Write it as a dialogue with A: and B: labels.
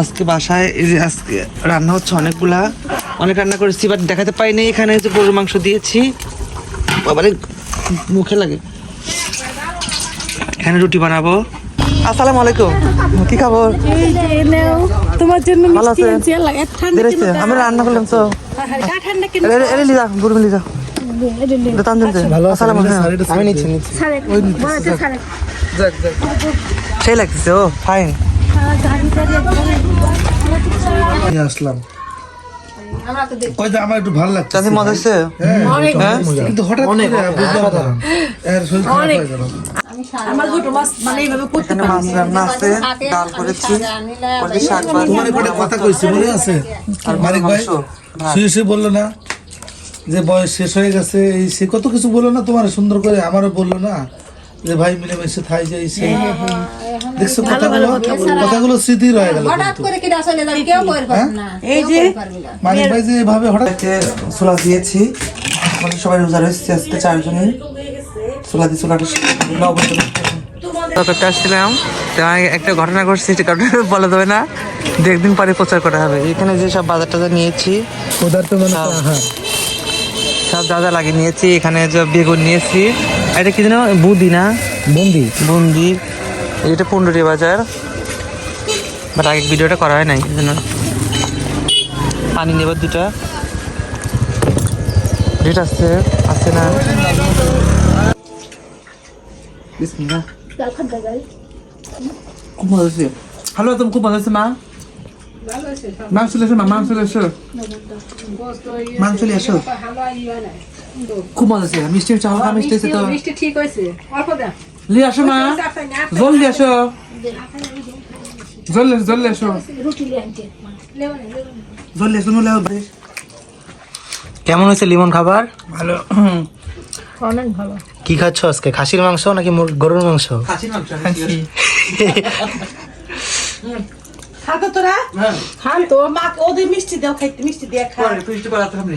A: আজকে বাসায় এই যে আজকে রান্না হচ্ছে অনেক রান্না করেছি, বাট দেখাতে পাইনি। এখানে যে গরুর মাংস দিয়েছি, বাবারে মুখে লাগে। এখানে রুটি বানাবো। আসসালামু আলাইকুম, কি খবর?
B: তোমার জন্য
A: ভালো আছেন? আমি রান্না করলাম তো। লিজা গরু লিজা আমি নিচ্ছি সেই লাগতেছে। ও ফাইন,
C: আসলাম আমার একটু ভালো লাগছে।
A: চাঁদি মজা হচ্ছে
C: কিন্তু হঠাৎ করে বুঝতে পারলাম এর শরীর খারাপ হয়ে গেল।
A: এখানে মাছ রান্না আছে, ডাল করেছি, শাক
C: তোমার একটা কথা কইছি মনে আছে?
A: আর
C: মানিক ভাই শুয়ে বললো না যে বয়স শেষ হয়ে গেছে, এই সে কত কিছু বললো না তোমার সুন্দর করে, আমারও বললো না যে ভাই মিলেমিশে থাই যাই। দেখছো কথাগুলো স্মৃতি রয়ে গেল।
B: এই যে
C: মানিক ভাই যে এভাবে হঠাৎ
A: ছোলা দিয়েছি, আমাদের সবাই রোজা রয়েছে আজকে 4 জনই। ছোলা দিয়ে ছোলাটা ততটা আসছিলাম, একটা ঘটনা ঘটছে, সেটা ঘটনা বলা যাবে না, 2 দিন পরে প্রচার করা হবে। এখানে যে সব বাজার টাজার নিয়েছি, সব যা যা লাগিয়ে নিয়েছি। এখানে যে বেগুন নিয়েছি, এটা কি যেন বুন্দি না বুন্দি, এটা 15 বাজার, বাট আগে ভিডিওটা করা হয় নাই, এই জন্য। পানি নেব 2টা, রেট আছে না। খুব মজা হচ্ছে। হ্যালো, তুমি খুব মজা হচ্ছে মা। মাংস লেসো মা, মাংস লেসো, মাংস নিয়ে আসো। খুব মজা হচ্ছে, মিষ্টি হচ্ছে, হালকা মিষ্টি হচ্ছে তো।
B: মিষ্টি ঠিক হয়েছে, অল্প দাও।
A: নিয়ে আসো মা, জলদি আসো, জলদি আসো, জলদি আসো। কেমন হয়েছে লিমন খাবার?
C: ভালো।
B: অনেক ভালো।
D: কি খাচ্ছ আজকে? খাসির মাংস নাকি গরুর মাংস?
A: খাসির মাংস।
B: খাতো তোরা? খান তো, মা ওদের মিষ্টি দাও, খাইতে মিষ্টি দিয়ে খা।
A: পরে ফিস্ট করাতে হবে।